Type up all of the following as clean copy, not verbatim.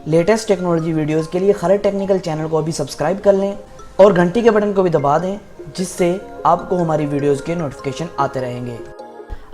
Latest technology videos के लिए खरद technical channel को अभी सब्सक्राइब कर लें और घंटी के बटन को भी दबा दें, जिससे आपको हमारी वीडियोस के नोटिफिकेशन आते रहेंगे।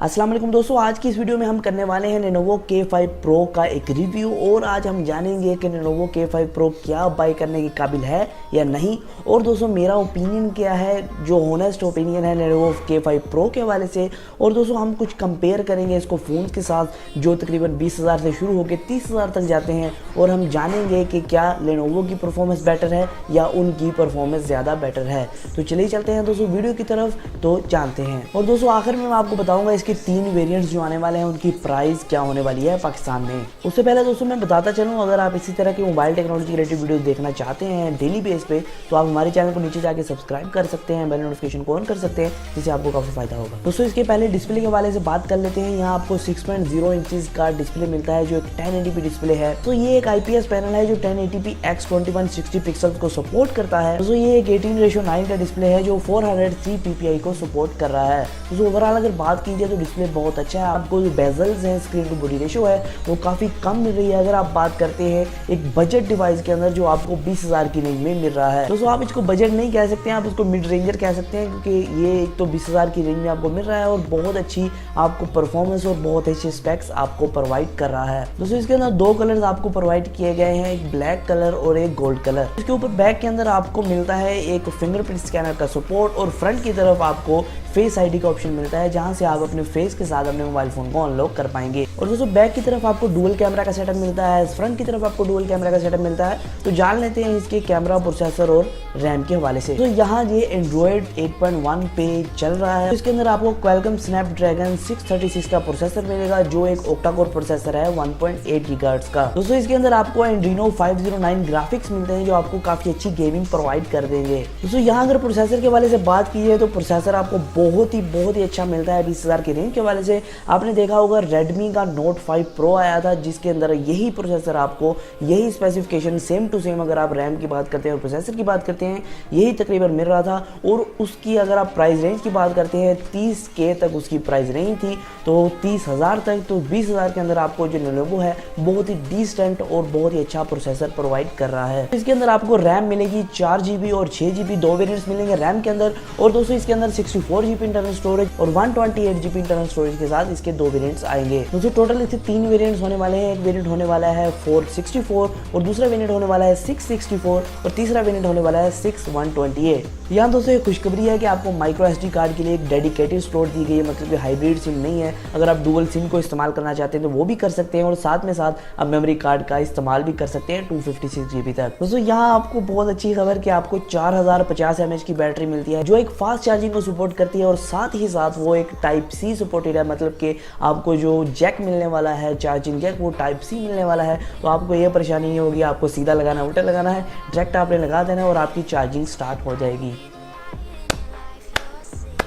अस्सलाम वालेकुम दोस्तों, आज की इस वीडियो में हम करने वाले हैं Lenovo K5 Pro का एक रिव्यू और आज हम जानेंगे कि Lenovo K5 Pro क्या बाय करने के काबिल है या नहीं। और दोस्तों मेरा ओपिनियन क्या है, जो होनेस्ट ओपिनियन है Lenovo K5 Pro के हवाले से। और दोस्तों हम कुछ कंपेयर करेंगे इसको फ़ोन के साथ जो तकरीबन 20,000 से शुरू होकर 30,000 तक जाते हैं और हम जानेंगे कि क्या Lenovo की परफॉर्मेंस बेटर है या उनकी परफॉर्मेंस ज़्यादा बेटर है। तो चलिए चलते हैं दोस्तों वीडियो की तरफ, तो जानते हैं। और दोस्तों आखिर में मैं आपको बताऊँगा इसके 3 वेरिएंट्स जो आने वाले हैं उनकी प्राइस क्या होने वाली है पाकिस्तान में। उससे पहले दोस्तों मैं बताता चलूं, अगर आप इसी तरह की मोबाइल टेक्नोलॉजी रिलेटेड वीडियो देखना चाहते हैं डेली बेस पे, तो आप हमारे चैनल को नीचे जाके सब्सक्राइब कर सकते हैं, बेल नोटिफिकेशन को ऑन कर सकते हैं, जिससे आपको काफ़ी फायदा होगा। दोस्तों इसके पहले डिस्प्ले के हवाले से बात कर लेते हैं। यहाँ आपको 6.0 इंचेस का डिस्प्ले मिलता है जो एक 1080p डिस्प्ले है। तो ये एक IPS पैनल है जो 1080p x2160 पिक्सल को सपोर्ट करता है। दोस्तों ये एक 18:9 का डिस्प्ले है जो 403 ppi को सपोर्ट कर रहा है। दोस्तों ओवरऑल अगर बात की जाए तो डिस्प्ले बहुत अच्छा है। आपको जो बेजल्स हैं, स्क्रीन टू बॉडी रेशो है, वो काफ़ी कम मिल रही है। अगर आप बात करते हैं एक बजट डिवाइस के अंदर जो आपको 20,000 की रेंज में मिल रहा है। दोस्तों आप इसको बजट नहीं कह सकते हैं, आप इसको मिड रेंजर कह सकते हैं, क्योंकि ये एक तो 20,000 की रेंज में आपको मिल रहा है और बहुत अच्छी आपको परफॉर्मेंस और बहुत अच्छे स्पेक्स आपको प्रोवाइड कर रहा है। दोस्तों इसके अंदर 2 कलर्स आपको प्रोवाइड किए गए हैं, एक ब्लैक कलर और एक गोल्ड कलर। इसके ऊपर बैक के अंदर आपको मिलता है एक फिंगरप्रिंट स्कैनर का सपोर्ट और फ्रंट की तरफ आपको फेस ID का ऑप्शन मिलता है, जहां से आप अपने फेस के साथ अपने मोबाइल फोन को अनलॉक कर पाएंगे। और दोस्तों बैक की तरफ आपको डुअल कैमरा का सेटअप मिलता है, फ्रंट की तरफ आपको डुअल कैमरा का सेटअप मिलता है। तो जान लेते हैं इसके कैमरा, प्रोसेसर और रैम के हवाले से। तो यहाँ ये एंड्रॉइड 8.1 पे चल रहा है। इसके अंदर आपको क्वालकॉम स्नैपड्रैगन 636 का प्रोसेसर मिलेगा जो एक ऑक्टा कोर प्रोसेसर है 1.8 गीगाहर्ट्ज का। दोस्तों इसके अंदर आपको एड्रीनो 509 ग्राफिक्स मिलते हैं जो आपको काफी अच्छी गेमिंग प्रोवाइड कर देंगे। दोस्तों यहाँ अगर प्रोसेसर के हवाले से बात की जाए तो प्रोसेसर आपको बहुत ही अच्छा मिलता है 20,000 की रेंज के हवाले से। आपने देखा होगा Redmi का Note 5 Pro आया था जिसके अंदर यही प्रोसेसर आपको, यही स्पेसिफिकेशन सेम टू सेम, अगर आप रैम की बात करते हैं और प्रोसेसर की बात करते हैं, यही तकरीबन मिल रहा था। और उसकी अगर आप प्राइस रेंज की बात करते हैं 30K तक उसकी प्राइस रेंज थी, तो 30,000 तक, तो 20,000 के अंदर आपको जो Lenovo है बहुत ही डिसेंट और बहुत ही अच्छा प्रोसेसर प्रोवाइड कर रहा है। इसके अंदर आपको रैम मिलेगी 4GB और 6GB, 2 वेरिएंट्स मिलेंगे रैम के अंदर। और दोस्तों इसके अंदर 64GB इंटरनल स्टोरेज और 128GB इंटरनल स्टोरेज के साथ इसके 2 वेरिएंट्स आएंगे। दोस्तों टोटल इसके 3 वेरिएंट्स होने वाले हैं। एक वेरिएंट होने वाला है 464 और दूसरा वेरिएंट होने वाला है 664 और तीसरा वेरिएंट होने वाला है 6128। यहाँ दोस्तों एक खुशखबरी है कि आपको माइक्रो SD कार्ड के लिए एक डेडिकेटेड स्लॉट दी गई है, मतलब कि हाइब्रिड सिम नहीं है। अगर आप डुअल सिम को इस्तेमाल करना चाहते हैं तो वो भी कर सकते हैं और साथ में साथ आप मेमोरी कार्ड का इस्तेमाल भी कर सकते हैं 256GB तक। दोस्तों यहाँ आपको बहुत अच्छी खबर कि आपको 4050 mAh की बैटरी मिलती है जो एक फास्ट चार्जिंग को सपोर्ट करती है और साथ ही साथ वो एक Type-C सपोर्टेड है, मतलब कि आपको जो जैक मिलने वाला है, चार्जिंग जैक, वो Type-C मिलने वाला है। तो आपको ये परेशानी नहीं होगी आपको सीधा लगाना उल्टा लगाना है, डायरेक्ट आपने लगा देना और आपकी चार्जिंग स्टार्ट हो जाएगी।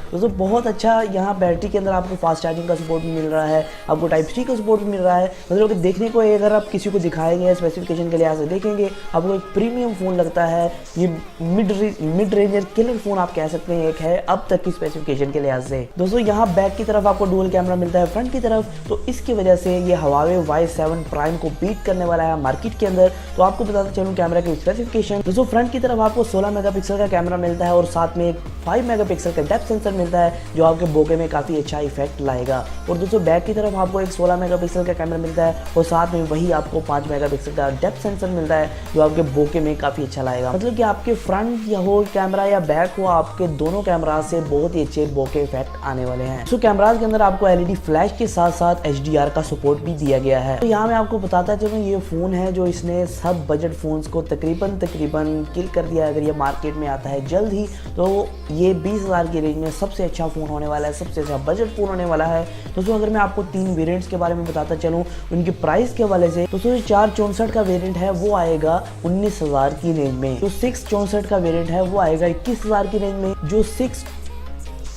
दोस्तों बहुत अच्छा यहाँ बैटरी के अंदर आपको फास्ट चार्जिंग का सपोर्ट भी मिल रहा है, आपको Type-C का सपोर्ट भी मिल रहा है। मतलब कि देखने को अगर आप किसी को दिखाएंगे स्पेसिफिकेशन के लिहाज से देखेंगे, आपको एक प्रीमियम फ़ोन लगता है। ये मिड रेंजर किलर फ़ोन आप कह सकते हैं एक है अब तक की स्पेसिफिकेशन के लिहाज से। दोस्तों यहाँ बैक की तरफ आपको डुअल कैमरा मिलता है फ्रंट की तरफ, तो इसकी वजह से ये Huawei Y7 Prime को बीट करने वाला है मार्केट के अंदर। तो आपको बताता चलूँ कैमरा की स्पेसिफिकेशन। दोस्तों फ्रंट की तरफ आपको 16 मेगापिक्सल का कैमरा मिलता है और साथ में एक 5 मेगापिक्सल का डेप्थ सेंसर मिलता है जो आपके बोके में काफ़ी अच्छा इफेक्ट लाएगा। और दोस्तों बैक की तरफ आपको एक 16 मेगापिक्सल का कैमरा मिलता है और साथ में वही आपको 5 मेगापिक्सल का डेप्थ सेंसर मिलता है जो आपके बोके में काफ़ी अच्छा लाएगा। मतलब कि आपके फ्रंट या हो कैमरा या बैक हो, आपके दोनों कैमरा से बहुत ही अच्छे बोके इफेक्ट आने वाले हैं। तो कैमराज के अंदर आपको LED फ्लैश के साथ साथ HDR का सपोर्ट भी दिया गया है। तो यहाँ मैं आपको बताता चलूँ ये फ़ोन है जो इसने सब बजट फ़ोन्स को तकरीबन किल कर दिया। अगर ये मार्केट में आता है जल्द ही तो ये 20,000 की रेंज में सबसे अच्छा फ़ोन होने वाला है, सबसे अच्छा बजट फ़ोन होने वाला है। दोस्तों अगर मैं आपको 3 वेरिएंट्स के बारे में बताता चलूँ उनकी प्राइस के हवाले से, दोस्तों 464 का वेरिएंट है वो आएगा 19,000 की रेंज में। जो 664 का वेरिएंट है वो आएगा 21,000 की रेंज में। जो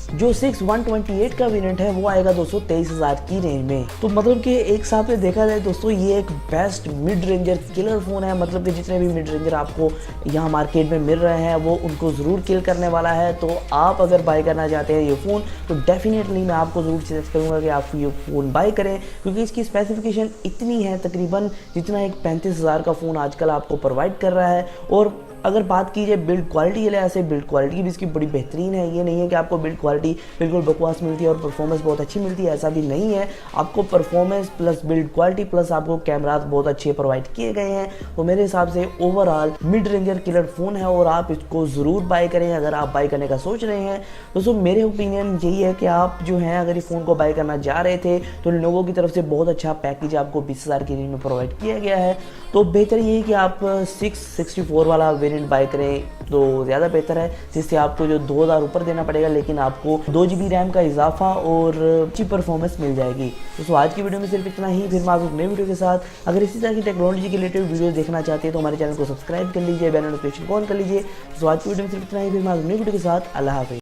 जो 6128 का वेरिएंट है वो आएगा दोस्तों 23,000 की रेंज में। तो मतलब कि एक हिसाब से देखा जाए दोस्तों ये एक best mid ranger killer phone है। मतलब कि जितने भी मिड रेंजर आपको यहाँ मार्केट में मिल रहे हैं वो उनको ज़रूर किल करने वाला है। तो आप अगर बाय करना चाहते हैं ये फ़ोन तो डेफिनेटली मैं आपको ज़रूर सजेस्ट करूँगा कि आप ये फ़ोन बाय करें, क्योंकि इसकी स्पेसिफिकेशन इतनी है तकरीबन जितना एक 35,000 का फ़ोन आजकल आपको प्रोवाइड कर रहा है। और अगर बात की जाए बिल्ड क्वालिटी के लिहाज से, बिल्ड क्वालिटी भी इसकी बड़ी बेहतरीन है। ये नहीं है कि आपको बिल्ड क्वालिटी बिल्कुल बकवास मिलती है और परफॉर्मेंस बहुत अच्छी मिलती है, ऐसा भी नहीं है। आपको performance plus build quality plus आपको कैमरास बहुत अच्छे प्रोवाइड किए गए हैं। तो मेरे हिसाब से overall mid ranger killer phone है और आप इसको ज़रूर बाय करें अगर आप बाय करने का सोच रहे हैं। दोस्तों मेरे ओपिनियन यही है कि आप जो हैं अगर इस फ़ोन को बाय करना जा रहे थे तो Lenovo की तरफ से बहुत अच्छा पैकेज आपको 20,000 की रेंज में प्रोवाइड किया गया है। तो बेहतर ये है कि आप 664 वाला वेरिएंट बाय करें तो ज़्यादा बेहतर है, जिससे आपको जो 2,000 ऊपर देना पड़ेगा लेकिन आपको 2 GB रैम का इजाफा और अच्छी परफॉर्मेंस मिल जाएगी। तो आज की वीडियो में सिर्फ इतना ही, फिर मैं आपको नई वीडियो के साथ अगर इसी तरह की टेक्नोलॉजी के रिलेटेड वीडियो देखना चाहते हैं तो हमारे चैनल को सब्सक्राइब कर लीजिए, बेल नोटिफिकेशन ऑन कर लीजिए। तो आज की वीडियो में सिर्फ इतना ही, फिर मैं आपको नई वीडियो के साथ अल्लाह हाफ़िज़।